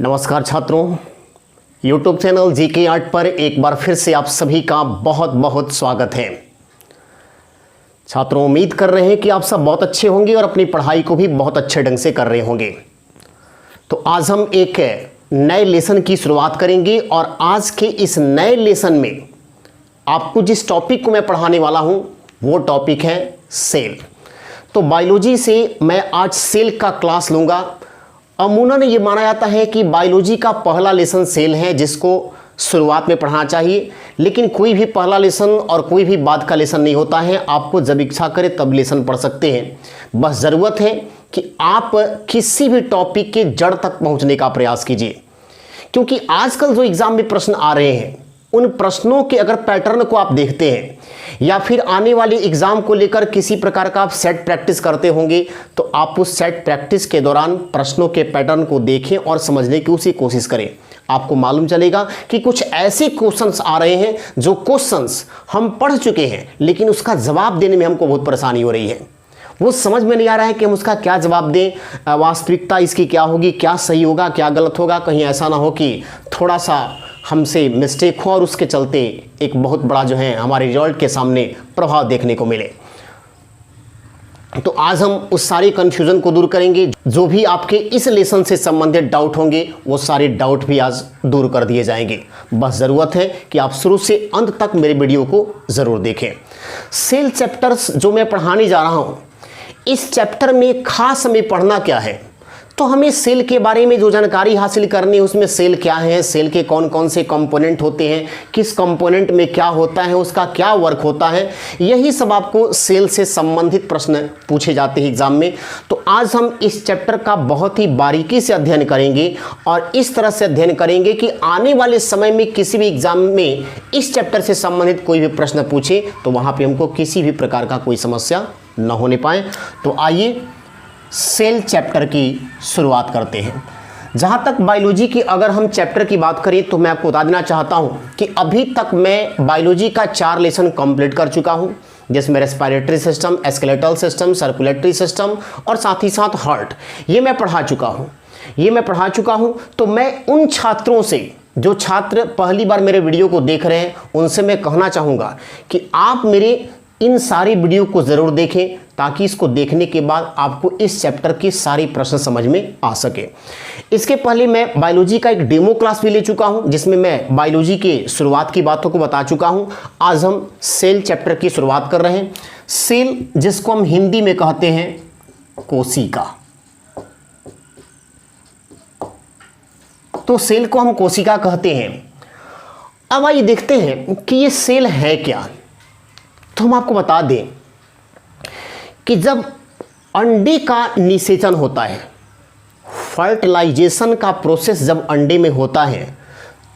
नमस्कार छात्रों, YouTube channel GK art पर एक बार फिर से आप सभी का बहुत बहुत स्वागत है। छात्रों, उम्मीद कर रहे हैं कि आप सब बहुत अच्छे होंगे और अपनी पढ़ाई को भी बहुत अच्छे ढंग से कर रहे होंगे। तो आज हम एक नए लेसन की शुरुआत करेंगे और आज के इस नए लेसन में आपको जिस टॉपिक को मैं पढ़ाने वाला हूं वो टॉपिक है सेल। तो बायोलॉजी से मैं आज सेल का क्लास लूँगा। अमूमन ये माना जाता है कि बायोलॉजी का पहला लेसन सेल है जिसको शुरुआत में पढ़ना चाहिए, लेकिन कोई भी पहला लेसन और कोई भी बाद का लेसन नहीं होता है। आपको जब इच्छा करे तब लेसन पढ़ सकते हैं। बस ज़रूरत है कि आप किसी भी टॉपिक के जड़ तक पहुंचने का प्रयास कीजिए, क्योंकि आजकल जो एग्ज़ाम में प्रश्न आ रहे हैं उन प्रश्नों के अगर पैटर्न को आप देखते हैं या फिर आने वाले एग्ज़ाम को लेकर किसी प्रकार का आप सेट प्रैक्टिस करते होंगे, तो आप उस सेट प्रैक्टिस के दौरान प्रश्नों के पैटर्न को देखें और समझने की उसी कोशिश करें। आपको मालूम चलेगा कि कुछ ऐसे क्वेश्चंस आ रहे हैं जो क्वेश्चंस हम पढ़ चुके हैं, लेकिन उसका जवाब देने में हमको बहुत परेशानी हो रही है। वो समझ में नहीं आ रहा है कि हम उसका क्या जवाब दें, वास्तविकता इसकी क्या होगी, क्या सही होगा, क्या गलत होगा। कहीं ऐसा ना हो कि थोड़ा सा हमसे मिस्टेक हो और उसके चलते एक बहुत बड़ा जो है हमारे रिजल्ट के सामने प्रभाव देखने को मिले। तो आज हम उस सारे कन्फ्यूज़न को दूर करेंगे। जो भी आपके इस लेसन से संबंधित डाउट होंगे वो सारे डाउट भी आज दूर कर दिए जाएंगे। बस ज़रूरत है कि आप शुरू से अंत तक मेरे वीडियो को ज़रूर देखें। सेल चैप्टर्स जो मैं पढ़ाने जा रहा हूँ, इस चैप्टर में खास हमें पढ़ना क्या है, तो हमें सेल के बारे में जो जानकारी हासिल करनी है उसमें सेल क्या है, सेल के कौन कौन से कंपोनेंट होते हैं, किस कंपोनेंट में क्या होता है, उसका क्या वर्क होता है, यही सब आपको सेल से संबंधित प्रश्न पूछे जाते हैं एग्जाम में। तो आज हम इस चैप्टर का बहुत ही बारीकी से अध्ययन करेंगे और इस तरह से अध्ययन करेंगे कि आने वाले समय में किसी भी एग्जाम में इस चैप्टर से संबंधित कोई भी प्रश्न पूछे तो वहाँ पर हमको किसी भी प्रकार का कोई समस्या न होने पाए। तो आइए सेल चैप्टर की शुरुआत करते हैं। जहाँ तक बायोलॉजी की अगर हम चैप्टर की बात करें तो मैं आपको बता देना चाहता हूँ कि अभी तक मैं बायोलॉजी का 4 लेसन कंप्लीट कर चुका हूँ, जिसमें respiratory system, skeletal system, circulatory system और साथ ही साथ हार्ट, ये मैं पढ़ा चुका हूँ। तो मैं उन छात्रों से, जो छात्र पहली बार मेरे वीडियो को देख रहे हैं, उनसे मैं कहना चाहूँगा कि आप मेरे इन सारी वीडियो को ज़रूर देखें, ताकि इसको देखने के बाद आपको इस चैप्टर के सारे प्रश्न समझ में आ सके। इसके पहले मैं बायोलॉजी का एक डेमो क्लास भी ले चुका हूं, जिसमें मैं बायोलॉजी के शुरुआत की बातों को बता चुका हूं। आज हम सेल चैप्टर की शुरुआत कर रहे हैं। सेल, जिसको हम हिंदी में कहते हैं कोशिका, तो सेल को हम कोशिका कहते हैं। अब आइए देखते हैं कि ये सेल है क्या। तो हम आपको बता दें कि जब अंडे का निषेचन होता है, फर्टिलाइजेशन का प्रोसेस जब अंडे में होता है,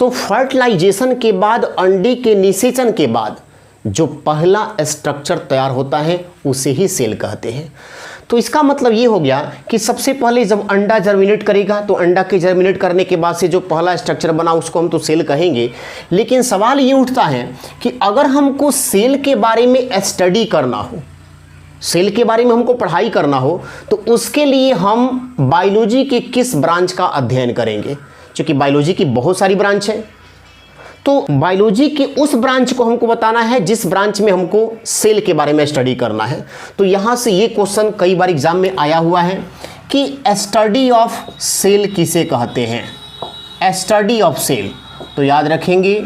तो फर्टिलाइजेशन के बाद, अंडे के निषेचन के बाद जो पहला स्ट्रक्चर तैयार होता है उसे ही सेल कहते हैं। तो इसका मतलब ये हो गया कि सबसे पहले जब अंडा जर्मिनेट करेगा तो अंडा के जर्मिनेट करने के बाद से जो पहला स्ट्रक्चर बना उसको हम तो सेल कहेंगे। लेकिन सवाल ये उठता है कि अगर हमको सेल के बारे में स्टडी करना हो, सेल के बारे में हमको पढ़ाई करना हो, तो उसके लिए हम बायोलॉजी के किस ब्रांच का अध्ययन करेंगे। क्योंकि बायोलॉजी की बहुत सारी ब्रांच है, तो बायोलॉजी के उस ब्रांच को हमको बताना है जिस ब्रांच में हमको सेल के बारे में स्टडी करना है। तो यहाँ से ये क्वेश्चन कई बार एग्जाम में आया हुआ है कि स्टडी ऑफ सेल किसे कहते हैं। स्टडी ऑफ सेल, तो याद रखेंगे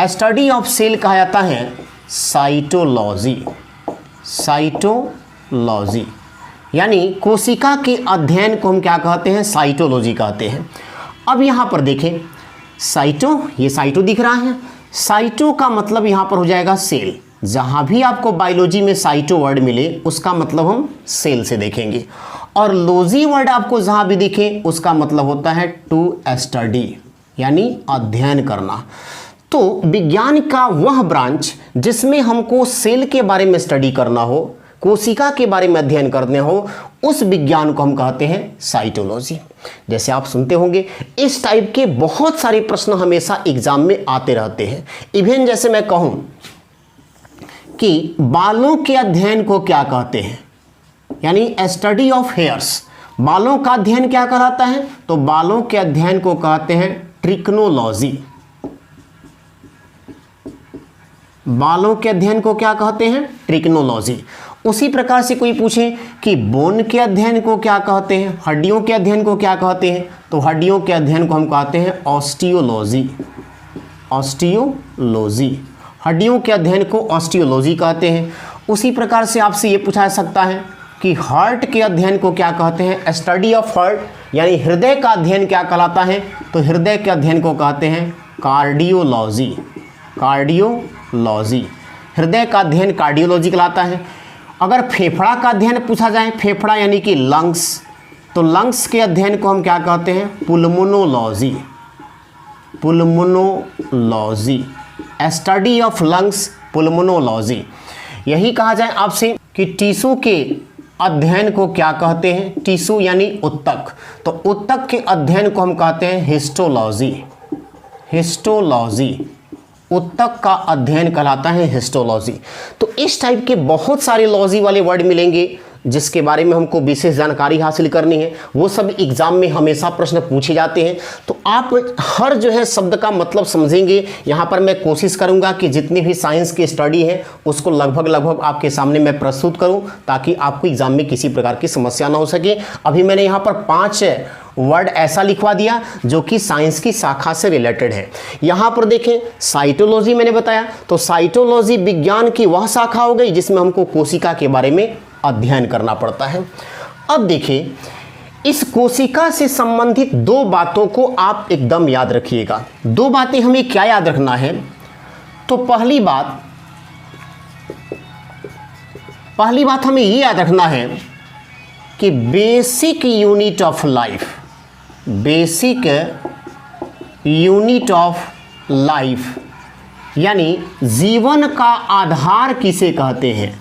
स्टडी ऑफ सेल कहा जाता है साइटोलॉजी। साइटोलॉजी यानी कोशिका के अध्ययन को हम क्या कहते हैं, साइटोलॉजी कहते हैं। अब यहाँ पर देखें साइटो, ये साइटो दिख रहा है, साइटो का मतलब यहाँ पर हो जाएगा सेल। जहाँ भी आपको बायोलॉजी में साइटो वर्ड मिले उसका मतलब हम सेल से देखेंगे, और लॉजी वर्ड आपको जहाँ भी दिखे उसका मतलब होता है टू स्टडी, यानी अध्ययन करना। तो विज्ञान का वह ब्रांच जिसमें हमको सेल के बारे में स्टडी करना हो, कोशिका के बारे में अध्ययन करने हो, उस विज्ञान को हम कहते हैं साइटोलॉजी। जैसे आप सुनते होंगे इस टाइप के बहुत सारे प्रश्न हमेशा एग्जाम में आते रहते हैं। इवन जैसे मैं कहूं कि बालों के अध्ययन को क्या कहते हैं, यानी स्टडी ऑफ हेयर्स, बालों का अध्ययन क्या कहलाता है? तो बालों के अध्ययन को कहते हैं ट्रिक्नोलॉजी। बालों के अध्ययन को क्या कहते हैं? ट्रिक्नोलॉजी। उसी प्रकार से कोई पूछे कि बोन के अध्ययन को क्या कहते हैं, हड्डियों के अध्ययन को क्या कहते हैं, तो हड्डियों के अध्ययन को हम कहते हैं ऑस्टियोलॉजी। ऑस्टियोलॉजी, हड्डियों के अध्ययन को ऑस्टियोलॉजी कहते हैं। उसी प्रकार से आपसे ये पूछा जा सकता है कि हार्ट के अध्ययन को क्या कहते हैं? स्टडी ऑफ हार्ट, यानी हृदय का अध्ययन क्या कहलाता है? तो हृदय के अध्ययन को कहते हैं कार्डियोलॉजी। कार्डियोलॉजी, हृदय का अध्ययन कार्डियोलॉजी कहलाता है। अगर फेफड़ा का अध्ययन पूछा जाए, फेफड़ा यानी कि लंग्स, तो लंग्स के अध्ययन को हम क्या कहते हैं? पुल्मोनोलॉजी। पुल्मोनोलॉजी, स्टडी ऑफ लंग्स, पुल्मोनोलॉजी। यही कहा जाए आपसे कि टिश्यू के अध्ययन को क्या कहते हैं? टिश्यू यानी उत्तक, तो उत्तक के अध्ययन को हम कहते हैं हिस्टोलॉजी। हिस्टोलॉजी, उत्तक का अध्ययन कहलाता है हिस्टोलॉजी। तो इस टाइप के बहुत सारे लॉजी वाले वर्ड मिलेंगे जिसके बारे में हमको विशेष जानकारी हासिल करनी है। वो सब एग्जाम में हमेशा प्रश्न पूछे जाते हैं, तो आप हर जो है शब्द का मतलब समझेंगे। यहाँ पर मैं कोशिश करूँगा कि जितनी भी साइंस की स्टडी है उसको लगभग आपके सामने मैं प्रस्तुत करूँ, ताकि आपको एग्जाम में किसी प्रकार की समस्या ना हो सके। अभी मैंने यहाँ पर 5 वर्ड ऐसा लिखवा दिया जो कि साइंस की शाखा से रिलेटेड है। यहाँ पर देखें, साइटोलॉजी मैंने बताया, तो साइटोलॉजी विज्ञान की वह शाखा हो गई जिसमें हमको कोशिका के बारे में अध्ययन करना पड़ता है। अब देखिए, इस कोशिका से संबंधित 2 बातों को आप एकदम याद रखिएगा। 2 बातें हमें क्या याद रखना है? तो पहली बात हमें ये याद रखना है कि basic unit of life, basic unit of life, यानी जीवन का आधार किसे कहते हैं?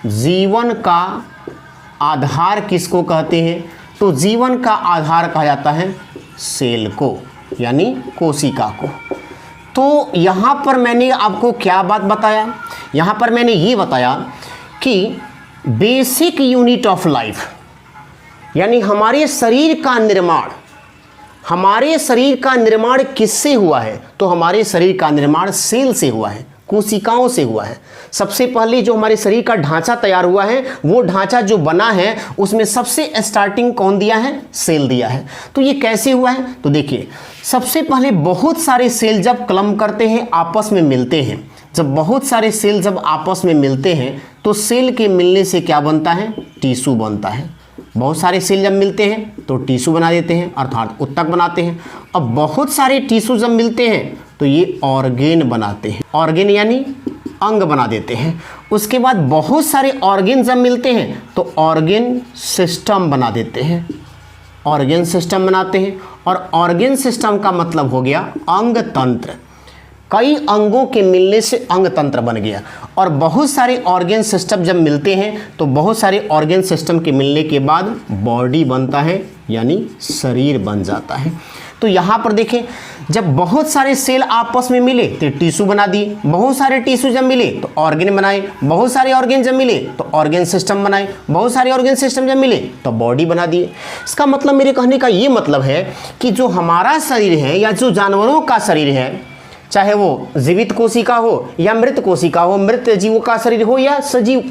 जीवन का आधार किसको कहते हैं? तो जीवन का आधार कहा जाता है सेल को, यानी कोशिका को। तो यहाँ पर मैंने आपको क्या बात बताया? यहाँ पर मैंने ये बताया कि बेसिक यूनिट ऑफ लाइफ, यानी हमारे शरीर का निर्माण किससे हुआ है? तो हमारे शरीर का निर्माण सेल से हुआ है, कोशिकाओं से हुआ है। सबसे पहले जो हमारे शरीर का ढांचा तैयार हुआ है, वो ढांचा जो बना है उसमें सबसे स्टार्टिंग कौन दिया है? सेल दिया है। तो ये कैसे हुआ है? तो देखिए, सबसे पहले बहुत सारे सेल जब क्लम करते हैं, आपस में मिलते हैं, जब बहुत सारे सेल जब आपस में मिलते हैं तो सेल के मिलने से क्या बनता है? टिश्यू बनता है। बहुत सारे सेल जब मिलते हैं तो टिश्यू बना देते हैं, अर्थात उत्तक बनाते हैं। अब बहुत सारे टिश्यू जब मिलते हैं तो ये ऑर्गेन बनाते हैं, ऑर्गेन यानी अंग बना देते हैं। उसके बाद बहुत सारे ऑर्गेन जब मिलते हैं तो ऑर्गेन सिस्टम बना देते हैं, ऑर्गेन सिस्टम बनाते हैं। और ऑर्गेन सिस्टम का मतलब हो गया अंग तंत्र। कई अंगों के मिलने से अंग तंत्र बन गया। और बहुत सारे ऑर्गेन सिस्टम जब मिलते हैं तो बहुत सारे ऑर्गेन सिस्टम के मिलने के बाद बॉडी बनता है, यानी शरीर बन जाता है। तो यहाँ पर देखें, जब बहुत सारे सेल आपस में मिले तो टिश्यू बना दिए, बहुत सारे टिश्यू जब मिले तो ऑर्गेन बनाए, बहुत सारे ऑर्गेन जब मिले तो ऑर्गेन सिस्टम बनाए, बहुत सारे ऑर्गेन सिस्टम जब मिले तो बॉडी बना दिए। इसका मतलब, मेरे कहने का ये मतलब है कि जो हमारा शरीर है या जो जानवरों का शरीर है, चाहे वो जीवित कोशिका हो या मृत कोशिका हो, मृत जीवों का शरीर हो या सजीव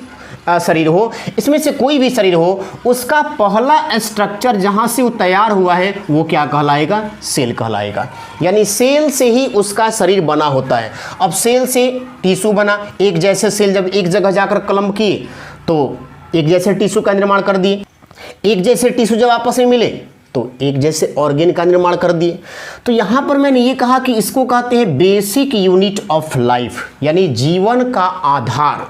शरीर हो, इसमें से कोई भी शरीर हो, उसका पहला स्ट्रक्चर जहाँ से वो तैयार हुआ है वो क्या कहलाएगा? सेल कहलाएगा। यानी सेल से ही उसका शरीर बना होता है। अब सेल से टिश्यू बना, एक जैसे सेल जब एक जगह जाकर क्लम किए तो एक जैसे टिश्यू का निर्माण कर दिए, एक जैसे टिश्यू जब आपस में मिले तो एक जैसे ऑर्गेन का निर्माण कर दिए। तो यहाँ पर मैंने ये कहा कि इसको कहते हैं बेसिक यूनिट ऑफ लाइफ, यानी जीवन का आधार।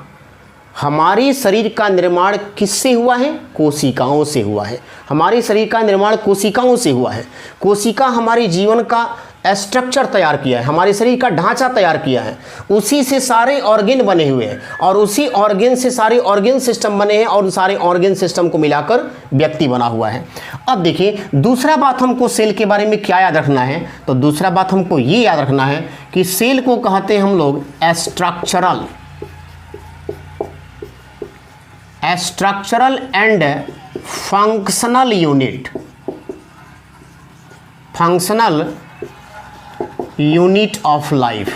हमारे शरीर का निर्माण किससे हुआ है? कोशिकाओं से हुआ है। हमारे शरीर का निर्माण कोशिकाओं से हुआ है। कोशिका हमारे जीवन का स्ट्रक्चर तैयार किया है, हमारे शरीर का ढांचा तैयार किया है। उसी से सारे ऑर्गेन बने हुए हैं और उसी ऑर्गेन से सारे ऑर्गेन सिस्टम बने हैं और सारे ऑर्गेन सिस्टम को मिलाकर व्यक्ति बना हुआ है। अब देखिए, दूसरा बात हमको सेल के बारे में क्या याद रखना है? तो दूसरा बात हमको ये याद रखना है कि सेल को कहते हैं हम लोग structural and functional unit, functional unit of life.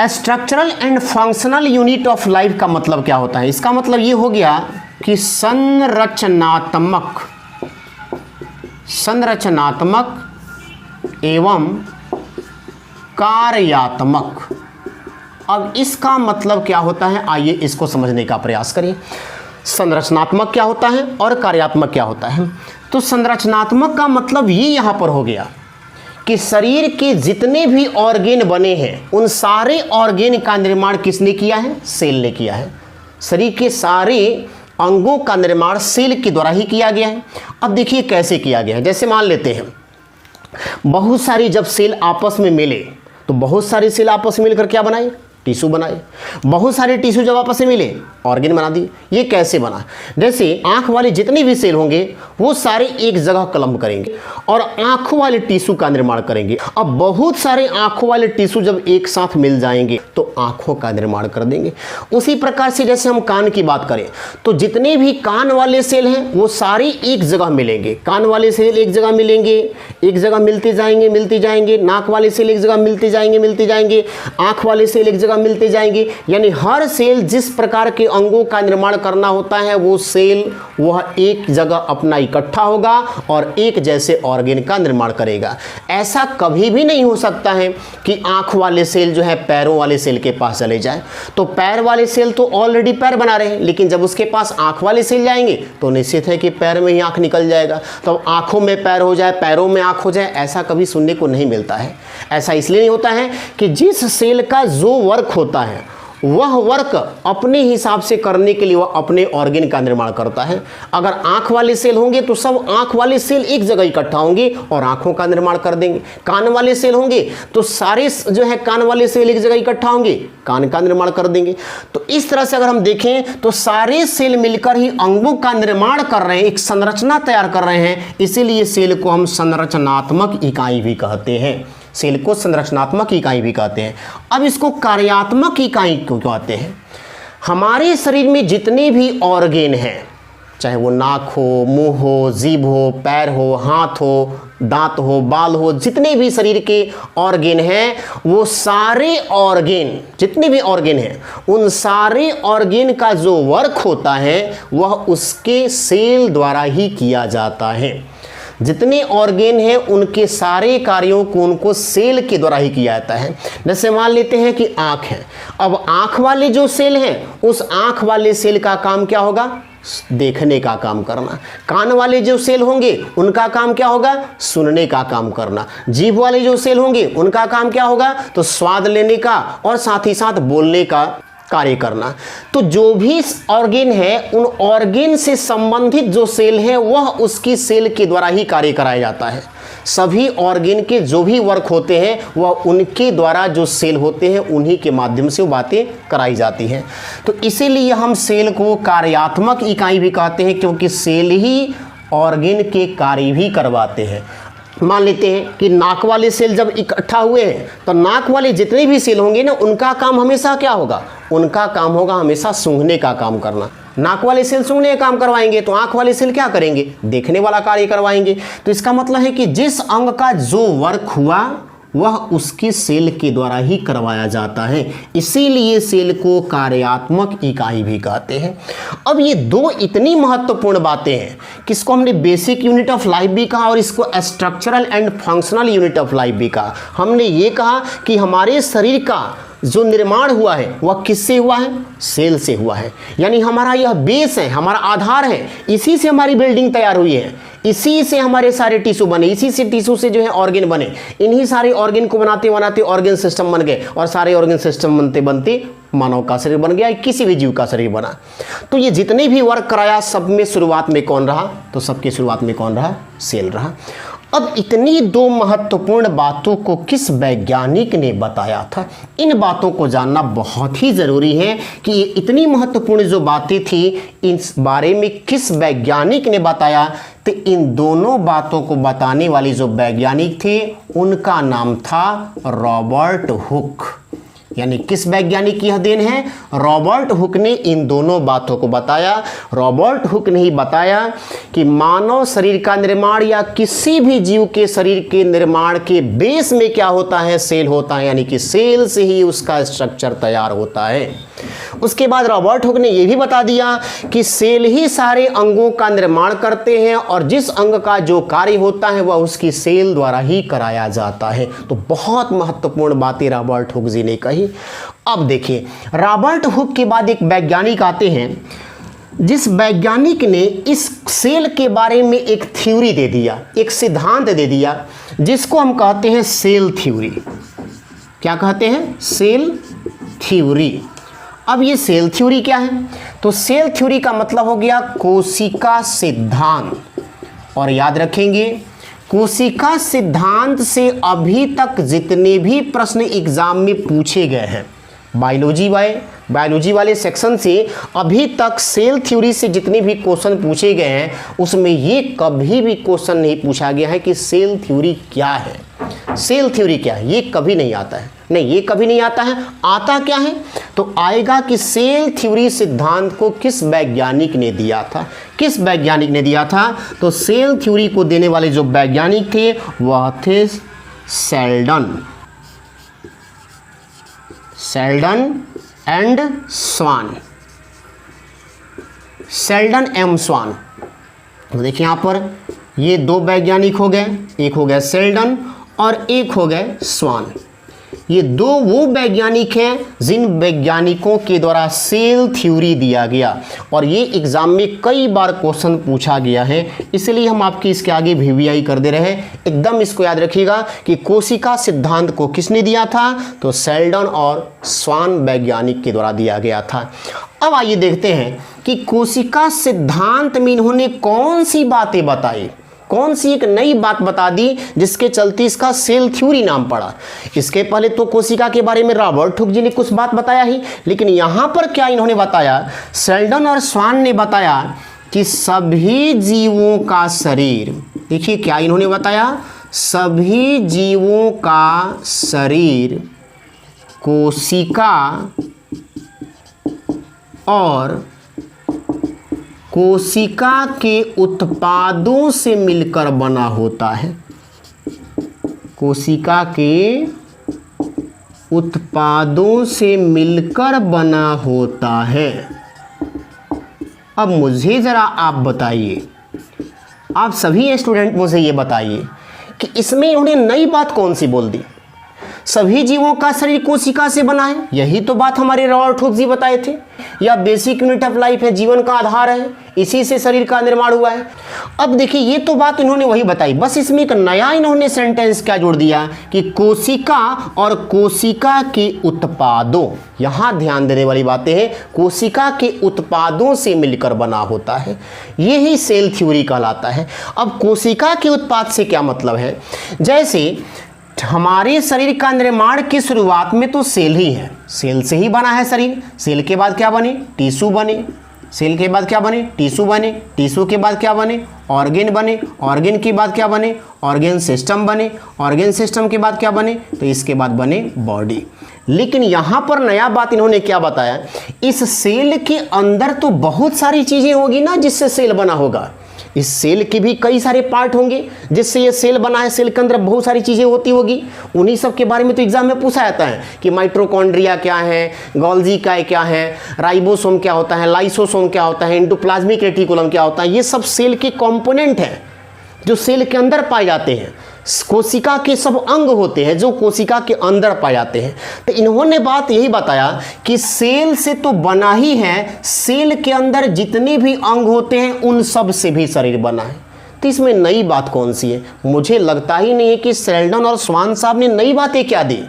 Structural and functional unit of life का मतलब क्या होता है? इसका मतलब ये हो गया कि संरचनात्मक एवं कार्यात्मक। अब इसका मतलब क्या होता है, आइए इसको समझने का प्रयास करिए। संरचनात्मक क्या होता है और कार्यात्मक क्या होता है? तो संरचनात्मक का मतलब ये यहाँ पर हो गया कि शरीर के जितने भी ऑर्गेन बने हैं उन सारे ऑर्गेन का निर्माण किसने किया है? सेल ने किया है। शरीर के सारे अंगों का निर्माण सेल के द्वारा ही किया गया है। अब देखिए कैसे किया गया है। जैसे मान लेते हैं बहुत सारी जब सेल आपस में मिले तो बहुत सारे सेल आपस में मिलकर क्या बनाए? टिश्यू बनाए। बहुत सारे टिश्यू जब आपस में मिले ऑर्गेन बना दिए। ये कैसे बना? जैसे आंख वाले जितने भी सेल होंगे वो सारे एक जगह क्लम्प करेंगे और आंखों वाले टिश्यू का निर्माण करेंगे। अब बहुत सारे आंखों वाले टिश्यू जब एक साथ मिल जाएंगे तो आंखों का निर्माण कर देंगे। उसी प्रकार से जैसे हम कान की बात करें तो जितने भी कान वाले सेल हैं वो सारे एक जगह मिलेंगे। कान वाले सेल एक जगह मिलेंगे, एक जगह मिलते जाएंगे। नाक वाले सेल एक जगह मिलते जाएंगे। आंख वाले सेल एक जगह मिलते जाएंगे। यानी हर सेल जिस प्रकार के अंगों का निर्माण करना होता है वो सेल वह एक जगह अपना इकट्ठा होगा और एक जैसे ऑर्गेन का निर्माण करेगा। ऐसा कभी भी नहीं हो सकता है कि आंख वाले सेल जो है पैरों वाले सेल के पास चले जाए। तो पैर वाले सेल तो ऑलरेडी पैर बना रहे हैं, लेकिन जब उसके पास आंख वाले सेल जाएंगे तो निश्चित है कि पैर में ही आंख निकल जाएगा। तो आंखों में पैर हो जाए, पैरों में आंख हो जाए, ऐसा कभी सुनने को नहीं मिलता है। ऐसा इसलिए नहीं होता है कि जिस सेल का जो वर्क होता है वह वर्क अपने हिसाब से करने के लिए वह अपने ऑर्गेन का निर्माण करता है। अगर आंख वाले सेल होंगे तो सब आंख वाले सेल एक जगह इकट्ठा होंगे और आंखों का निर्माण कर देंगे। कान वाले सेल होंगे तो सारे जो है कान वाले सेल एक जगह इकट्ठा होंगे, कान का निर्माण कर देंगे। तो इस तरह से अगर हम देखें तो सारे सेल मिलकर ही अंगों का निर्माण कर रहे हैं, एक संरचना तैयार कर रहे हैं। इसीलिए सेल को हम संरचनात्मक इकाई भी कहते हैं। सेल को संरचनात्मक इकाई भी कहते हैं। अब इसको कार्यात्मक इकाई क्यों कहते हैं? हमारे शरीर में जितने भी ऑर्गेन हैं, चाहे वो नाक हो, मुंह हो, जीभ हो, पैर हो, हाथ हो, दांत हो, बाल हो, जितने भी शरीर के ऑर्गेन हैं वो सारे ऑर्गेन, जितने भी ऑर्गेन हैं उन सारे ऑर्गेन का जो वर्क होता है वह उसके सेल द्वारा ही किया जाता है। जितने ऑर्गेन हैं उनके सारे कार्यों को उनको सेल के द्वारा ही किया जाता है। जैसे मान लेते हैं कि आँख है। अब आँख वाले जो सेल हैं उस आँख वाले सेल का काम क्या होगा? देखने का काम करना। कान वाले जो सेल होंगे उनका काम क्या होगा? सुनने का काम करना। जीभ वाले जो सेल होंगे उनका काम क्या होगा? तो स्वाद लेने का और साथ ही साथ बोलने का कार्य करना। तो जो भी ऑर्गेन है उन ऑर्गेन से संबंधित जो सेल है वह उसकी सेल के द्वारा ही कार्य कराया जाता है। सभी ऑर्गेन के जो भी वर्क होते हैं वह उनके द्वारा जो सेल होते हैं उन्हीं के माध्यम से वो बातें कराई जाती हैं। तो इसीलिए हम सेल को कार्यात्मक इकाई भी कहते हैं, क्योंकि सेल ही ऑर्गेन के कार्य भी करवाते हैं। मान लेते हैं कि नाक वाले सेल जब इकट्ठा हुए हैं तो नाक वाले जितने भी सेल होंगे ना उनका काम हमेशा क्या होगा? उनका काम होगा हमेशा सूंघने का काम करना। नाक वाले सेल सूंघने का काम करवाएंगे तो आंख वाले सेल क्या करेंगे? देखने वाला कार्य करवाएंगे। तो इसका मतलब है कि जिस अंग का जो वर्क हुआ वह उसकी सेल के द्वारा ही करवाया जाता है। इसीलिए सेल को कार्यात्मक इकाई भी कहते हैं। अब ये दो इतनी महत्वपूर्ण बातें हैं कि इसको हमने बेसिक यूनिट ऑफ लाइफ भी कहा और इसको structural and functional unit of life भी कहा। हमने ये कहा कि हमारे शरीर का जो निर्माण हुआ है वह किससे हुआ है? सेल से हुआ है। यानी हमारा यह बेस है, हमारा आधार है, इसी से हमारी बिल्डिंग तैयार हुई है, इसी से हमारे सारे टिश्यू बने, इसी से टिश्यू से जो है ऑर्गेन बने। इन्हीं सारे ऑर्गेन को बनाते बनाते ऑर्गेन सिस्टम बन गए और सारे ऑर्गेन सिस्टम बनते बनते मानव का शरीर बन गया, किसी भी जीव का शरीर बना। तो ये जितने भी वर्क कराया सब में शुरुआत में कौन रहा? तो सबके शुरुआत में कौन रहा? सेल रहा। अब इतनी दो महत्वपूर्ण बातों को किस वैज्ञानिक ने बताया था? इन बातों को जानना बहुत ही ज़रूरी है कि ये इतनी महत्वपूर्ण जो बातें थी इस बारे में किस वैज्ञानिक ने बताया। तो इन दोनों बातों को बताने वाले जो वैज्ञानिक थे उनका नाम था रॉबर्ट हुक। यानी किस वैज्ञानिक की यह देन है? रॉबर्ट हुक ने इन दोनों बातों को बताया। रॉबर्ट हुक ने ही बताया कि मानव शरीर का निर्माण या किसी भी जीव के शरीर के निर्माण के बेस में क्या होता है? सेल होता है, यानी कि सेल से ही उसका स्ट्रक्चर तैयार होता है। उसके बाद रॉबर्ट हुक ने यह भी बता दिया कि सेल ही सारे अंगों का निर्माण करते हैं और जिस अंग का जो कार्य होता है वह उसकी सेल द्वारा ही कराया जाता है। तो बहुत महत्वपूर्ण बातें रॉबर्ट हुक जी ने कही। अब देखिए, रॉबर्ट हुक के बाद एक वैज्ञानिक आते हैं जिस वैज्ञानिक ने इस सेल के बारे में एक थ्योरी दे दिया, एक सिद्धांत दे दिया, जिसको हम कहते हैं सेल थ्योरी। क्या कहते हैं? Cell theory. अब ये सेल थ्योरी क्या है? तो सेल थ्योरी का मतलब हो गया कोशिका सिद्धांत। और याद रखेंगे, कोशिका सिद्धांत से अभी तक जितने भी प्रश्न एग्जाम में पूछे गए हैं, बायोलॉजी वाले सेक्शन से अभी तक सेल थ्योरी से जितने भी क्वेश्चन पूछे गए हैं, उसमें ये कभी भी क्वेश्चन नहीं पूछा गया है कि सेल थ्योरी क्या है। सेल थ्योरी क्या है? ये कभी नहीं आता है। नहीं, ये कभी नहीं आता है। आता क्या है? तो आएगा कि सेल थ्योरी सिद्धांत को किस वैज्ञानिक ने दिया था। किस वैज्ञानिक ने दिया था? तो सेल थ्योरी को देने वाले जो वैज्ञानिक थे वह थे Schleiden and Schwann. Schleiden M Schwann. तो देखिए यहाँ पर ये दो वैज्ञानिक हो गए, एक हो गया शेल्डन और एक हो गए स्वान। ये दो वो वैज्ञानिक हैं जिन वैज्ञानिकों के द्वारा सेल थ्योरी दिया गया और ये एग्जाम में कई बार क्वेश्चन पूछा गया है, इसलिए हम आपकी इसके आगे VVI कर दे रहे हैं। एकदम इसको याद रखिएगा कि कोशिका सिद्धांत को किसने दिया था? तो शेल्डन और स्वान वैज्ञानिक के द्वारा दिया गया था। अब आइए देखते हैं कि कोशिका सिद्धांत में इन्होंने कौन सी बातें बताई, कौन सी एक नई बात बता दी जिसके चलते इसका सेल थ्योरी नाम पड़ा। इसके पहले तो कोशिका के बारे में रॉबर्ट हुक जी ने कुछ बात बताया ही, लेकिन यहां पर क्या इन्होंने बताया? शेल्डन और स्वान ने बताया कि सभी जीवों का शरीर, देखिए क्या इन्होंने बताया? सभी जीवों का शरीर कोशिका और कोशिका के उत्पादों से मिलकर बना होता है। कोशिका के उत्पादों से मिलकर बना होता है। अब मुझे ज़रा आप बताइए, आप सभी स्टूडेंट मुझे ये बताइए कि इसमें इन्होंने नई बात कौन सी बोल दी? सभी जीवों का शरीर कोशिका से बना है, यही तो बात हमारे रॉबर्ट हुक जी बताए थे। या बेसिक यूनिट ऑफ लाइफ है, जीवन का आधार है, इसी से शरीर का निर्माण हुआ है। अब देखिए ये तो बात इन्होंने वही बताई, बस इसमें एक नया इन्होंने सेंटेंस क्या जोड़ दिया कि कोशिका और कोशिका के उत्पादों। यहाँ ध्यान देने वाली बातें हैं, कोशिका के उत्पादों से मिलकर बना होता है, यही सेल थ्योरी कहलाता है। अब कोशिका के उत्पाद से क्या मतलब है? जैसे हमारे शरीर का निर्माण की शुरुआत में तो सेल ही है, सेल से ही बना है शरीर। सेल के बाद क्या बने? टिश्यू बने। सेल के बाद क्या बने? टिश्यू बने। टिश्यू के बाद क्या बने? ऑर्गेन बने। ऑर्गेन के बाद क्या बने? ऑर्गेन सिस्टम बने। ऑर्गेन सिस्टम के बाद क्या बने? तो इसके बाद बने बॉडी। लेकिन यहाँ पर नया बात इन्होंने क्या बताया? इस सेल के अंदर तो बहुत सारी चीज़ें होगी ना जिससे सेल बना होगा। इस सेल के भी कई सारे पार्ट होंगे जिससे ये सेल बना है। सेल के अंदर बहुत सारी चीज़ें होती होगी, उन्हीं सब के बारे में तो एग्जाम में पूछा जाता है कि माइटोकॉन्ड्रिया क्या है, गोल्जी काय क्या है, राइबोसोम क्या होता है, लाइसोसोम क्या होता है, एंडोप्लाज्मिक रेटिकुलम क्या होता है। ये सब सेल के कंपोनेंट हैं जो सेल के अंदर पाए जाते हैं। कोशिका के सब अंग होते हैं जो कोशिका के अंदर पाए जाते हैं। तो इन्होंने बात यही बताया कि सेल से तो बना ही है, सेल के अंदर जितने भी अंग होते हैं उन सब से भी शरीर बना है। तो इसमें नई बात कौन सी है? मुझे लगता ही नहीं है कि शेल्डन और स्वान साहब ने नई बातें क्या दी।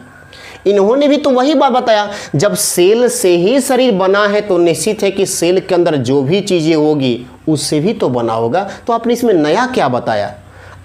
इन्होंने भी तो वही बात बताया, जब सेल से ही शरीर बना है तो निश्चित है कि सेल के अंदर जो भी चीज़ें होगी उससे भी तो बना होगा। तो आपने इसमें नया क्या बताया?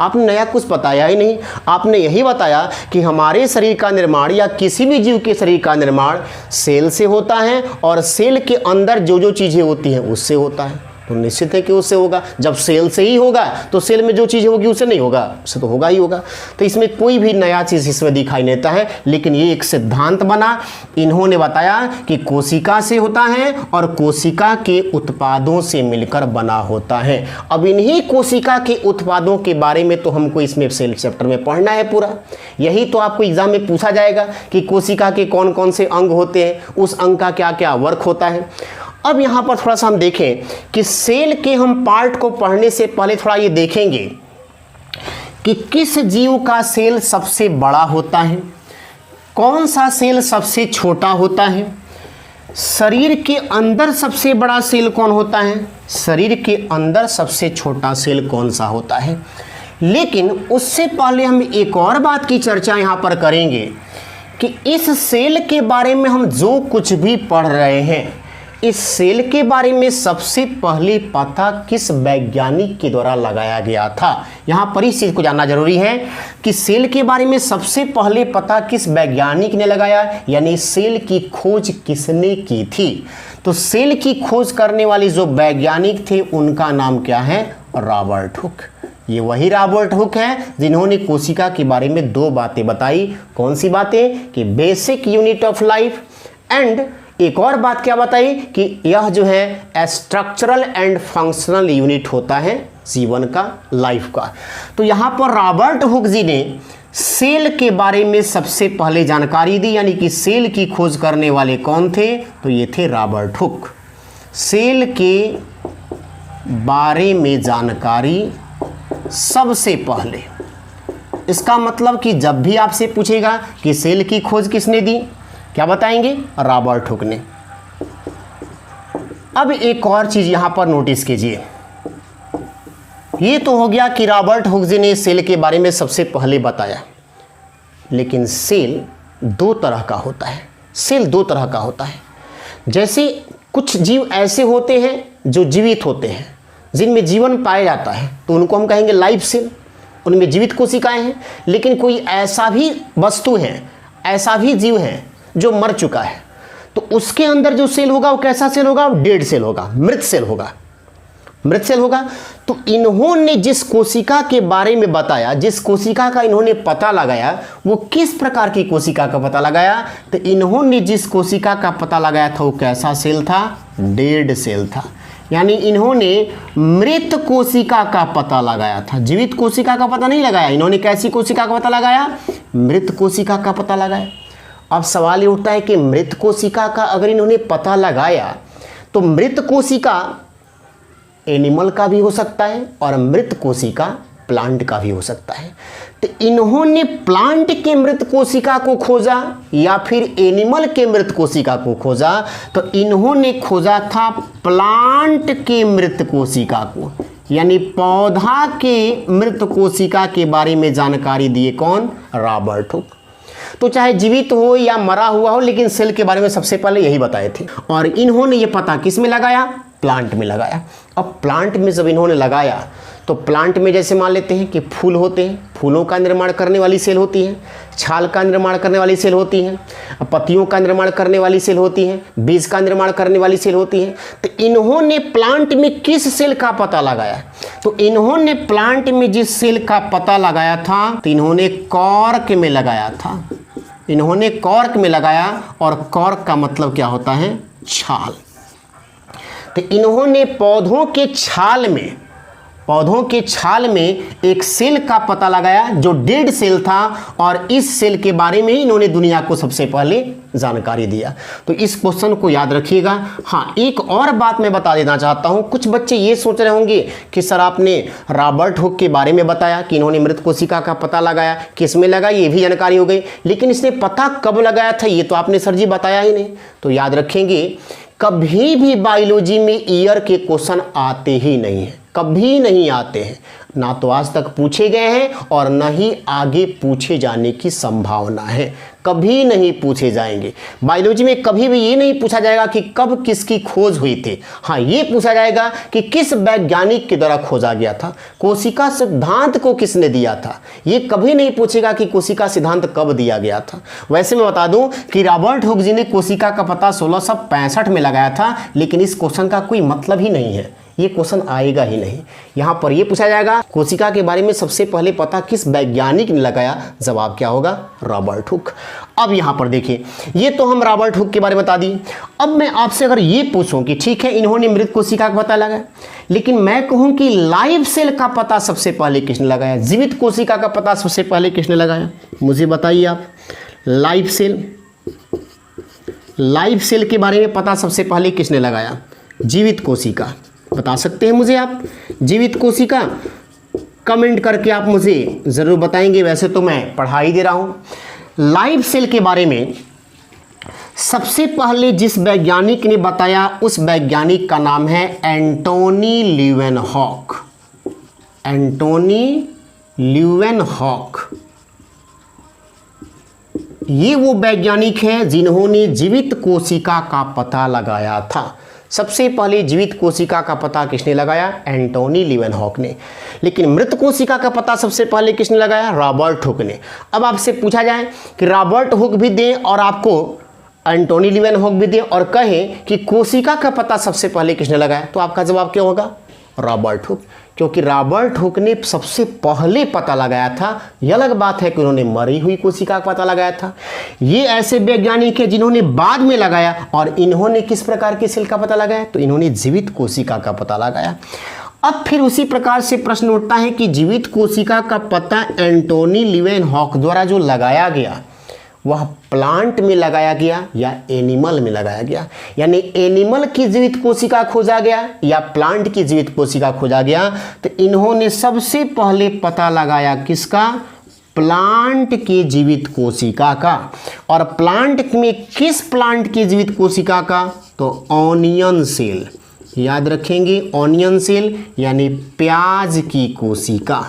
आपने नया कुछ बताया ही नहीं। आपने यही बताया कि हमारे शरीर का निर्माण या किसी भी जीव के शरीर का निर्माण सेल से होता है और सेल के अंदर जो जो चीज़ें होती हैं उससे होता है। तो निश्चित है कि उससे होगा। जब सेल से ही होगा तो सेल में जो चीज़ होगी उससे नहीं होगा, उससे तो होगा ही होगा। तो इसमें कोई भी नया चीज़ इसमें दिखाई नहीं देता है, लेकिन ये एक सिद्धांत बना। इन्होंने बताया कि कोशिका से होता है और कोशिका के उत्पादों से मिलकर बना होता है। अब इन्हीं कोशिका के उत्पादों के बारे में तो हमको इसमें सेल चैप्टर में पढ़ना है पूरा। यही तो आपको एग्जाम में पूछा जाएगा कि कोशिका के कौन कौन से अंग होते हैं, उस अंग का क्या क्या वर्क होता है। अब यहाँ पर थोड़ा सा हम देखें कि सेल के हम पार्ट को पढ़ने से पहले थोड़ा ये देखेंगे कि किस जीव का सेल सबसे बड़ा होता है, कौन सा सेल सबसे छोटा होता है, शरीर के अंदर सबसे बड़ा सेल कौन होता है, शरीर के अंदर सबसे छोटा सेल कौन सा होता है। लेकिन उससे पहले हम एक और बात की चर्चा यहाँ पर करेंगे कि इस सेल के बारे में हम जो कुछ भी पढ़ रहे हैं, इस सेल के बारे में सबसे पहले पता किस वैज्ञानिक के द्वारा लगाया गया था। यहाँ पर इस चीज़ को जानना जरूरी है कि सेल के बारे में सबसे पहले पता किस वैज्ञानिक ने लगाया, यानी सेल की खोज किसने की थी। तो सेल की खोज करने वाले जो वैज्ञानिक थे उनका नाम क्या है, रॉबर्ट हुक। ये वही रॉबर्ट हुक है जिन्होंने कोशिका के बारे में दो बातें बताई। कौन सी बातें, कि basic unit of life, and एक और बात क्या बताई कि यह जो है स्ट्रक्चरल एंड फंक्शनल यूनिट होता है जीवन का, लाइफ का। तो यहाँ पर रॉबर्ट हुक जी ने सेल के बारे में सबसे पहले जानकारी दी, यानी कि सेल की खोज करने वाले कौन थे, तो ये थे रॉबर्ट हुक। सेल के बारे में जानकारी सबसे पहले, इसका मतलब कि जब भी आपसे पूछेगा कि सेल की खोज किसने दी, क्या बताएंगे, रॉबर्ट हुक ने। अब एक और चीज यहां पर नोटिस कीजिए, ये तो हो गया कि रॉबर्ट हुक जी ने सेल के बारे में सबसे पहले बताया, लेकिन सेल दो तरह का होता है। सेल दो तरह का होता है। जैसे कुछ जीव ऐसे होते हैं जो जीवित होते हैं, जिनमें जीवन पाया जाता है, तो उनको हम कहेंगे लाइफ सेल, उनमें जीवित कोशिकाएं हैं। लेकिन कोई ऐसा भी वस्तु है, ऐसा भी जीव है जो मर चुका है, तो उसके अंदर जो सेल होगा वो कैसा सेल होगा, डेड सेल होगा, मृत सेल होगा, मृत सेल होगा। तो इन्होंने जिस कोशिका के बारे में बताया, जिस कोशिका का इन्होंने पता लगाया, वो किस प्रकार की कोशिका का पता लगाया, तो इन्होंने जिस कोशिका का पता लगाया था वो कैसा सेल था, डेड सेल था। यानी इन्होंने मृत कोशिका का पता लगाया था, जीवित कोशिका का पता नहीं लगाया। इन्होंने कैसी कोशिका का पता लगाया, मृत कोशिका का पता लगाया। अब सवाल ये उठता है कि मृत कोशिका का अगर इन्होंने पता लगाया तो मृत कोशिका एनिमल का भी हो सकता है और मृत कोशिका प्लांट का भी हो सकता है। तो इन्होंने प्लांट के मृत कोशिका को खोजा या फिर एनिमल के मृत कोशिका को खोजा, तो इन्होंने खोजा था प्लांट के मृत कोशिका को, यानी पौधा के मृत कोशिका के बारे में जानकारी दिए कौन, रॉबर्ट हुक। तो चाहे जीवित हो या मरा हुआ हो, लेकिन सेल के बारे में सबसे पहले यही बताए थे। और इन्होंने ये पता किस में लगाया, प्लांट में लगाया। अब प्लांट में जब इन्होंने लगाया तो प्लांट में जैसे मान लेते हैं कि फूल होते हैं, फूलों का निर्माण करने वाली सेल होती है, छाल का निर्माण करने वाली सेल होती है, पत्तियों का निर्माण करने वाली सेल होती है, बीज का निर्माण करने वाली सेल होती है। तो इन्होंने प्लांट में किस सेल का पता लगाया, तो इन्होंने प्लांट में जिस सेल का पता लगाया था, तो इन्होंने कॉर्क में लगाया था। इन्होंने कॉर्क में लगाया, और कॉर्क का मतलब क्या होता है, छाल। तो इन्होंने पौधों के छाल में एक सेल का पता लगाया जो डेड सेल था, और इस सेल के बारे में ही इन्होंने दुनिया को सबसे पहले जानकारी दिया। तो इस क्वेश्चन को याद रखिएगा। हाँ, एक और बात मैं बता देना चाहता हूँ। कुछ बच्चे ये सोच रहे होंगे कि सर आपने रॉबर्ट हुक के बारे में बताया कि इन्होंने मृत कोशिका का पता लगाया, किस में लगा ये भी जानकारी हो गई, लेकिन इसने पता कब लगाया था ये तो आपने सर जी बताया ही नहीं। तो याद रखेंगे, कभी भी बायोलॉजी में ईयर के क्वेश्चन आते ही नहीं हैं, कभी नहीं आते हैं, ना तो आज तक पूछे गए हैं और न ही आगे पूछे जाने की संभावना है। कभी नहीं पूछे जाएंगे बायोलॉजी में। कभी भी ये नहीं पूछा जाएगा कि कब किसकी खोज हुई थी। हाँ, ये पूछा जाएगा कि किस वैज्ञानिक के द्वारा खोजा गया था, कोशिका सिद्धांत को किसने दिया था। ये कभी नहीं पूछेगा कि कोशिका सिद्धांत कब दिया गया था। वैसे मैं बता दूं कि रॉबर्ट हुक जी ने कोशिका का पता 1665 में लगाया था, लेकिन इस क्वेश्चन का कोई मतलब ही नहीं है। ये क्वेश्चन आएगा ही नहीं। यहाँ पर ये पूछा जाएगा कोशिका के बारे में सबसे पहले पता किस वैज्ञानिक ने लगाया, जवाब क्या होगा, रॉबर्ट हुक। अब यहाँ पर देखिए, ये तो हम रॉबर्ट हुक के बारे में बता दिए। अब मैं आपसे अगर ये पूछूं कि ठीक है इन्होंने मृत कोशिका का पता लगाया, लेकिन मैं कहूं कि लाइव सेल का पता सबसे पहले किसने लगाया, जीवित कोशिका का पता सबसे पहले किसने लगाया, मुझे बताइए आप। लाइव सेल के बारे में पता सबसे पहले किसने लगाया, जीवित कोशिका, बता सकते हैं मुझे आप जीवित कोशिका, कमेंट करके आप मुझे ज़रूर बताएंगे। वैसे तो मैं पढ़ाई दे रहा हूँ। लाइव सेल के बारे में सबसे पहले जिस वैज्ञानिक ने बताया उस वैज्ञानिक का नाम है एंटोनी ल्यूवेनहॉक। एंटोनी ल्यूवेनहॉक ये वो वैज्ञानिक हैं जिन्होंने जीवित कोशिका का पता लगाया था। सबसे पहले जीवित कोशिका का पता किसने लगाया, एंटोनी ल्यूवेनहॉक ने। लेकिन मृत कोशिका का पता सबसे पहले किसने लगाया, रॉबर्ट हुक ने। अब आपसे पूछा जाए कि रॉबर्ट हुक भी दें और आपको एंटोनी ल्यूवेनहॉक भी दें और कहें कि कोशिका का पता सबसे पहले किसने लगाया, तो आपका जवाब क्या होगा, रॉबर्ट हुक। क्योंकि रॉबर्ट हुक ने सबसे पहले पता लगाया था। यह अलग बात है कि उन्होंने मरी हुई कोशिका का पता लगाया था। ये ऐसे वैज्ञानिक हैं जिन्होंने बाद में लगाया। और इन्होंने किस प्रकार की सेल का पता लगाया, तो इन्होंने जीवित कोशिका का पता लगाया। अब फिर उसी प्रकार से प्रश्न उठता है कि जीवित कोशिका का पता एंटोनी ल्यूवेनहॉक द्वारा जो लगाया गया वह प्लांट में लगाया गया या एनिमल में लगाया गया, यानी एनिमल की जीवित कोशिका खोजा गया या प्लांट की जीवित कोशिका खोजा गया। तो इन्होंने सबसे पहले पता लगाया किसका, प्लांट की जीवित कोशिका का। और प्लांट में किस प्लांट की जीवित कोशिका का, तो ऑनियन सेल, याद रखेंगे ऑनियन सेल यानी प्याज की कोशिका।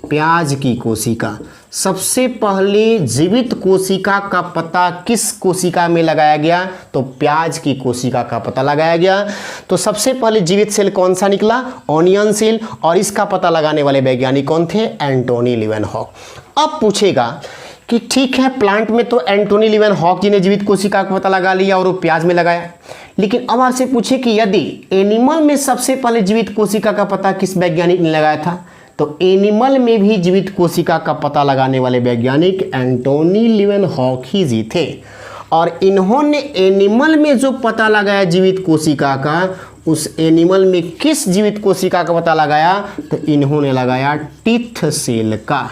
प्याज की कोशिका सबसे पहले जीवित कोशिका का पता किस कोशिका में लगाया गया, तो प्याज की कोशिका का पता लगाया गया। तो सबसे पहले जीवित सेल कौन सा निकला, ऑनियन सेल। और इसका पता लगाने वाले वैज्ञानिक कौन थे, एंटोनी ल्यूवेनहॉक। अब पूछेगा कि ठीक है प्लांट में तो एंटोनी ल्यूवेनहॉक जी ने जीवित कोशिका का पता लगा लिया और वो प्याज में लगाया, लेकिन अब आपसे पूछे कि यदि एनिमल में सबसे पहले जीवित कोशिका का पता किस वैज्ञानिक ने लगाया था, तो एनिमल में भी जीवित कोशिका का पता लगाने वाले वैज्ञानिक एंटोनी ल्यूवेनहॉक ही जी थे। और इन्होंने एनिमल में जो पता लगाया जीवित कोशिका का, उस एनिमल में किस जीवित कोशिका का पता लगाया, तो इन्होंने लगाया टीथ सेल का,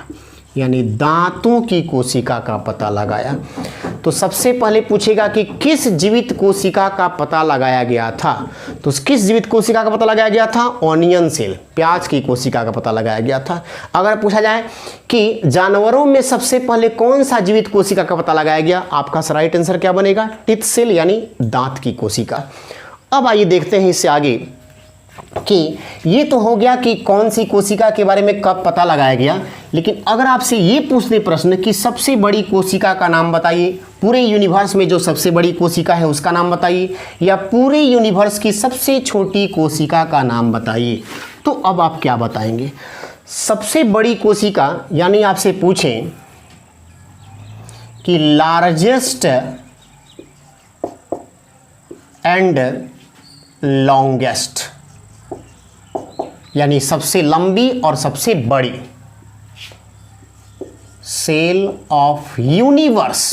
यानी दांतों की कोशिका का पता लगाया। तो सबसे पहले पूछेगा कि किस जीवित कोशिका का पता लगाया गया था, तो किस जीवित कोशिका का पता लगाया गया था, ऑनियन सेल, प्याज की कोशिका का पता लगाया गया था। अगर पूछा जाए कि जानवरों में सबसे पहले कौन सा जीवित कोशिका का पता लगाया गया, आपका राइट आंसर क्या बनेगा, टीथ सेल यानी दांत की कोशिका। अब आइए देखते हैं इससे आगे कि ये तो हो गया कि कौन सी कोशिका के बारे में कब पता लगाया गया। लेकिन अगर आपसे ये पूछने प्रश्न कि सबसे बड़ी कोशिका का नाम बताइए, पूरे यूनिवर्स में जो सबसे बड़ी कोशिका है उसका नाम बताइए, या पूरे यूनिवर्स की सबसे छोटी कोशिका का नाम बताइए, तो अब आप क्या बताएंगे। सबसे बड़ी कोशिका यानी आपसे पूछें कि लार्जेस्ट एंड लॉन्गेस्ट, यानी सबसे लंबी और सबसे बड़ी सेल ऑफ यूनिवर्स,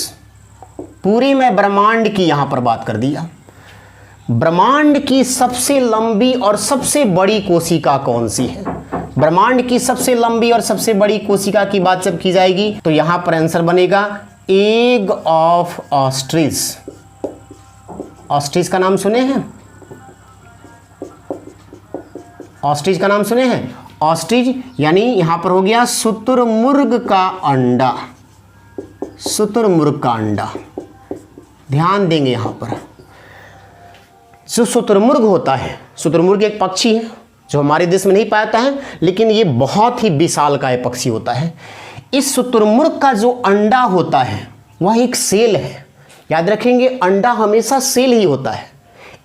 पूरे में ब्रह्मांड की यहां पर बात कर दिया। ब्रह्मांड की सबसे लंबी और सबसे बड़ी कोशिका कौन सी है, ब्रह्मांड की सबसे लंबी और सबसे बड़ी कोशिका की बात जब की जाएगी तो यहां पर आंसर बनेगा एग ऑफ ऑस्ट्रिच। ऑस्ट्रिच का नाम सुने हैं, ऑस्ट्रिच का नाम सुने हैं, ऑस्ट्रिच यानी यहां पर हो गया शुतुरमुर्ग का अंडा, शुतुरमुर्ग का अंडा। ध्यान देंगे यहां पर जो शुतुरमुर्ग होता है, शुतुरमुर्ग एक पक्षी है जो हमारे देश में नहीं पाता है, लेकिन ये बहुत ही विशालकाय पक्षी होता है। इस शुतुरमुर्ग का जो अंडा होता है वह एक सेल है, याद रखेंगे अंडा हमेशा सेल ही होता है।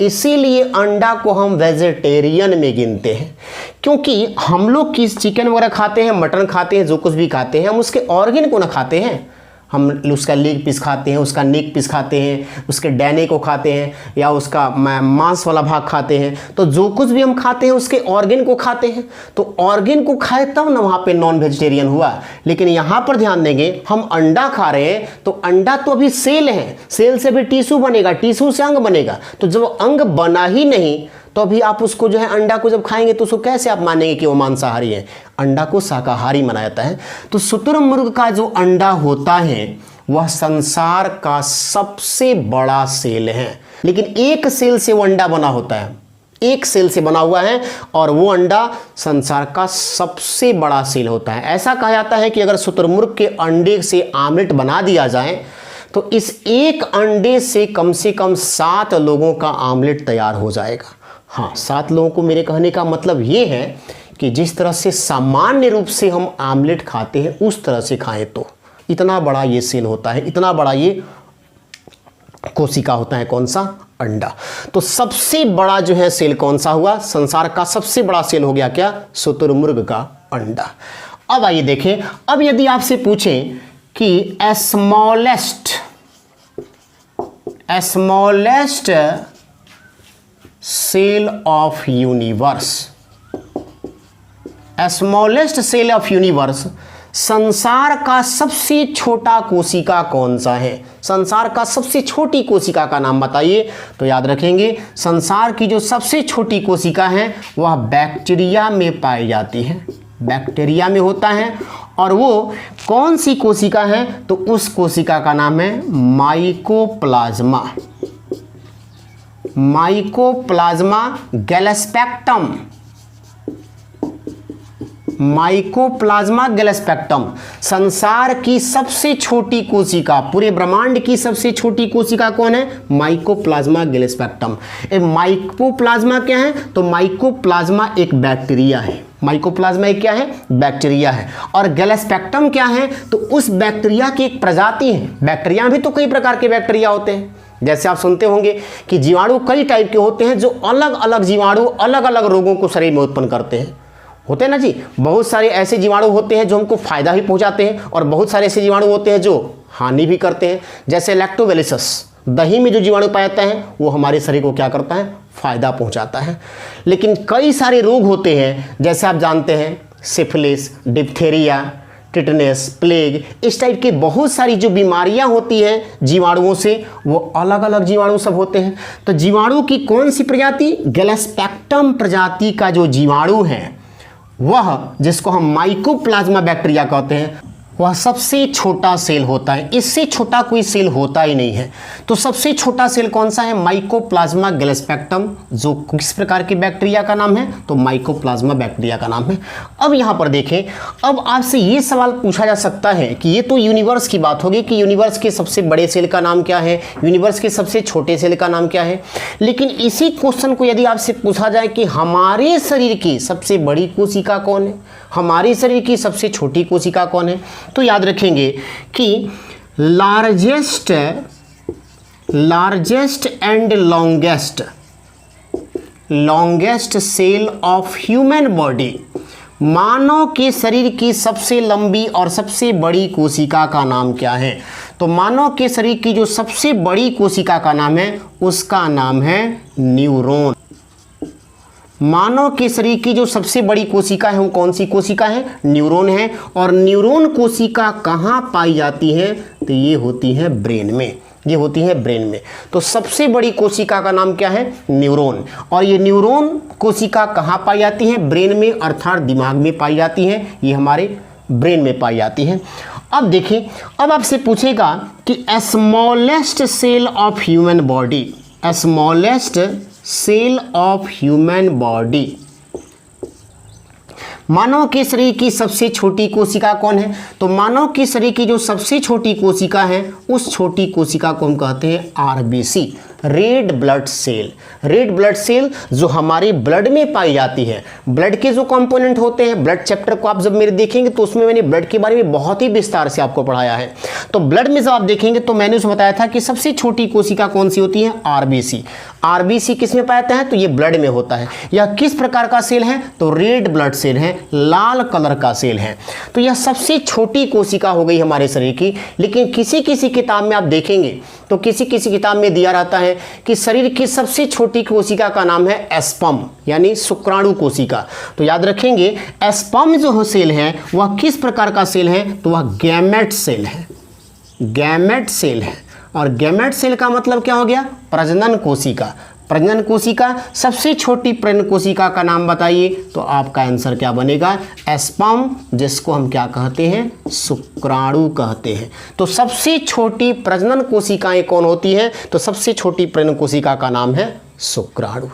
इसीलिए अंडा को हम वेजिटेरियन में गिनते हैं, क्योंकि हम लोग किस चिकन वगैरह खाते हैं, मटन खाते हैं, जो कुछ भी खाते हैं हम उसके ऑर्गन को ना खाते हैं, हम उसका लेग पीस खाते हैं, उसका नेक पीस खाते हैं, उसके डैने को खाते हैं, या उसका मांस वाला भाग खाते हैं। तो जो कुछ भी हम खाते हैं उसके ऑर्गन को खाते हैं। तो ऑर्गन को खाए तब ना वहाँ पे नॉन वेजिटेरियन हुआ। लेकिन यहाँ पर ध्यान देंगे, हम अंडा खा रहे हैं तो अंडा तो अभी सेल है, सेल से भी टिश्यू बनेगा, टिश्यू से अंग बनेगा। तो जब अंग बना ही नहीं तो अभी आप उसको जो है अंडा को जब खाएंगे तो उसको कैसे आप मानेंगे कि वो मांसाहारी है? अंडा को शाकाहारी माना जाता है। तो शुतुरमुर्ग का जो अंडा होता है वह संसार का सबसे बड़ा सेल है। लेकिन एक सेल से वो अंडा बना होता है, एक सेल से बना हुआ है, और वो अंडा संसार का सबसे बड़ा सेल होता है। ऐसा कहा जाता है कि अगर शुतुरमुर्ग के अंडे से आमलेट बना दिया जाए तो इस एक अंडे से कम 7 लोगों का आमलेट तैयार हो जाएगा। हाँ, 7 लोगों को मेरे कहने का मतलब ये है कि जिस तरह से सामान्य रूप से हम आमलेट खाते हैं उस तरह से खाएं तो इतना बड़ा ये सेल होता है, इतना बड़ा ये कोशिका होता है। कौन सा? अंडा। तो सबसे बड़ा जो है सेल कौन सा हुआ? संसार का सबसे बड़ा सेल हो गया क्या? शुतुरमुर्ग का अंडा। अब आइए देखें, अब यदि आपसे पूछें कि smallest cell of universe, smallest cell of universe, संसार का सबसे छोटा कोशिका कौन सा है? संसार का सबसे छोटी कोशिका का नाम बताइए। तो याद रखेंगे, संसार की जो सबसे छोटी कोशिका है वह बैक्टीरिया में पाई जाती है, बैक्टीरिया में होता है। और वो कौन सी कोशिका है? तो उस कोशिका का नाम है माइकोप्लाज्मा, माइकोप्लाज्मा गैलेस्पेक्टम, माइकोप्लाज्मा गैलेस्पेक्टम। संसार की सबसे छोटी कोशिका, पूरे ब्रह्मांड की सबसे छोटी कोशिका कौन है? माइकोप्लाज्मा गैलेस्पेक्टम। ये माइकोप्लाज्मा क्या है? तो माइकोप्लाज्मा एक बैक्टीरिया है, माइकोप्लाज्मा एक क्या है? बैक्टीरिया है। और गैलेस्पेक्टम क्या है? तो उस बैक्टीरिया की एक प्रजाति है। बैक्टीरिया भी तो कई प्रकार के बैक्टीरिया होते हैं। जैसे आप सुनते होंगे कि जीवाणु कई टाइप के होते हैं, जो अलग अलग जीवाणु अलग अलग रोगों को शरीर में उत्पन्न करते हैं, होते हैं ना जी। बहुत सारे ऐसे जीवाणु होते हैं जो हमको फायदा ही पहुंचाते हैं, और बहुत सारे ऐसे जीवाणु होते हैं जो हानि भी करते हैं। जैसे लैक्टोबैसिलस, दही में जो जीवाणु पाया जाता है वो हमारे शरीर को क्या करता है? फायदा पहुंचाता है। लेकिन कई सारे रोग होते हैं, जैसे आप जानते हैं सिफिलिस, डिप्थेरिया, टिटनेस, प्लेग, इस टाइप की बहुत सारी जो बीमारियां होती हैं जीवाणुओं से, वो अलग अलग जीवाणु सब होते हैं। तो जीवाणु की कौन सी प्रजाति? गैलेस्पेक्टम प्रजाति का जो जीवाणु है वह, जिसको हम माइकोप्लाज्मा बैक्टीरिया कहते हैं, वह सबसे छोटा सेल होता है। इससे छोटा कोई सेल होता ही नहीं है। तो सबसे छोटा सेल कौन सा है? माइकोप्लाज्मा गैलेस्पेक्टम। जो किस प्रकार की बैक्टीरिया का नाम है? तो माइकोप्लाज्मा बैक्टीरिया का नाम है। अब यहाँ पर देखें, अब आपसे ये सवाल पूछा जा सकता है कि ये तो यूनिवर्स की बात होगी कि यूनिवर्स के सबसे बड़े सेल का नाम क्या है, यूनिवर्स के सबसे छोटे सेल का नाम क्या है। लेकिन इसी क्वेश्चन को यदि आपसे पूछा जाए कि हमारे शरीर की सबसे बड़ी कोशिका कौन है, हमारे शरीर की सबसे छोटी कोशिका कौन है, तो याद रखेंगे कि largest and longest cell of human body, मानव के शरीर की सबसे लंबी और सबसे बड़ी कोशिका का नाम क्या है? तो मानव के शरीर की जो सबसे बड़ी कोशिका का नाम है उसका नाम है न्यूरॉन। मानव के शरीर की जो सबसे बड़ी कोशिका है वो कौन सी कोशिका है? न्यूरॉन है। और न्यूरॉन कोशिका कहाँ पाई जाती है? तो ये होती है ब्रेन में, ये होती है ब्रेन में। तो सबसे बड़ी कोशिका का नाम क्या है? न्यूरॉन। और ये न्यूरॉन कोशिका कहाँ पाई जाती है? ब्रेन में, अर्थात दिमाग में पाई जाती है। ये हमारे ब्रेन में पाई जाती है। अब देखिए, अब आपसे पूछेगा कि smallest cell of human body, smallest cell of human body, मानव के शरीर की सबसे छोटी कोशिका कौन है? तो मानव के शरीर की जो सबसे छोटी कोशिका है उस छोटी कोशिका को हम कहते हैं RBC, red blood cell. Red blood cell जो हमारे ब्लड में पाई जाती है। ब्लड के जो कंपोनेंट होते हैं, ब्लड चैप्टर को आप जब मेरे देखेंगे तो उसमें मैंने ब्लड के बारे में बहुत ही विस्तार से आपको पढ़ाया है। तो ब्लड में जब आप देखेंगे तो मैंने उसमें बताया था कि सबसे छोटी कोशिका कौन सी होती है, आरबीसी। आरबीसी किस में पाया है, तो ये ब्लड में होता है। यह किस प्रकार का सेल है, तो रेड ब्लड सेल है, लाल कलर का सेल है। तो यह सबसे छोटी कोशिका हो गई हमारे शरीर की। लेकिन किसी किसी किताब में आप देखेंगे तो किसी किसी किताब में दिया रहता है कि शरीर की सबसे छोटी कोशिका का नाम है एस्पर्म, यानी शुक्राणु कोशिका। तो याद रखेंगे एस्पर्म जो सेल है वह किस प्रकार का सेल है, तो वह गैमेट सेल है। गैमेट सेल है। और गैमेट सेल का मतलब क्या हो गया, प्रजनन कोशिका। प्रजनन कोशिका, सबसे छोटी प्रजनन कोशिका का नाम बताइए, तो आपका आंसर क्या बनेगा, एस्पर्म, जिसको हम क्या कहते हैं, शुक्राणु कहते हैं। तो सबसे छोटी प्रजनन कोशिकाएं कौन होती हैं, तो सबसे छोटी प्रजनन कोशिका का नाम है शुक्राणु।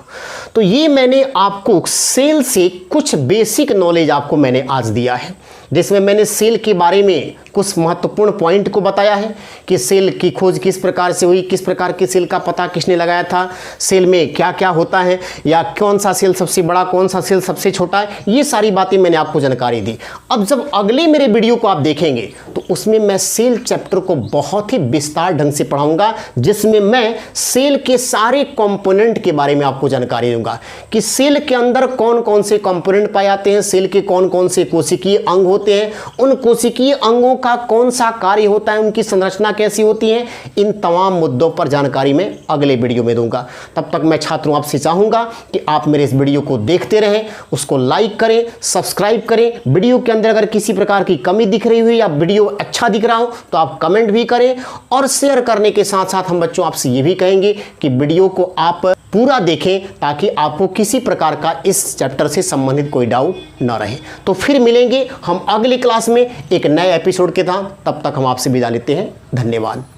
तो ये मैंने आपको सेल से कुछ बेसिक नॉलेज आपको मैंने आज दिया है, जिसमें मैंने सेल के बारे में कुछ महत्वपूर्ण पॉइंट को बताया है कि सेल की खोज किस प्रकार से हुई, किस प्रकार की सेल का पता किसने लगाया था, सेल में क्या क्या होता है, या कौन सा सेल सबसे बड़ा, कौन सा सेल सबसे छोटा है, ये सारी बातें मैंने आपको जानकारी दी। अब जब अगले मेरे वीडियो को आप देखेंगे तो उसमें मैं सेल चैप्टर को बहुत ही विस्तार ढंग से पढ़ाऊंगा, जिसमें मैं सेल के सारे कंपोनेंट के बारे में आपको जानकारी दूंगा कि सेल के अंदर कौन कौन से कंपोनेंट पाए जाते हैं, सेल के कौन कौन से कोशिकीय अंग होते हैं, उन कोशिकीय अंगों का कौन सा कार्य होता है, उनकी संरचना कैसी होती है, इन तमाम मुद्दों पर जानकारी मैं अगले वीडियो में दूंगा। तब तक मैं छात्रों आपसे चाहूंगा कि आप मेरे इस वीडियो को देखते रहें, उसको लाइक करें, सब्सक्राइब करें। वीडियो के अंदर अगर किसी प्रकार की कमी दिख रही हुई या वीडियो अच्छा दिख रहा हो तो आप कमेंट भी करें, और शेयर करने के साथ साथ हम बच्चों आपसे ये भी कहेंगे कि वीडियो को आप पूरा देखें ताकि आपको किसी प्रकार का इस चैप्टर से संबंधित कोई डाउट न रहे। तो फिर मिलेंगे हम अगली क्लास में एक नए एपिसोड के साथ। तब तक हम आपसे विदा लेते हैं। धन्यवाद।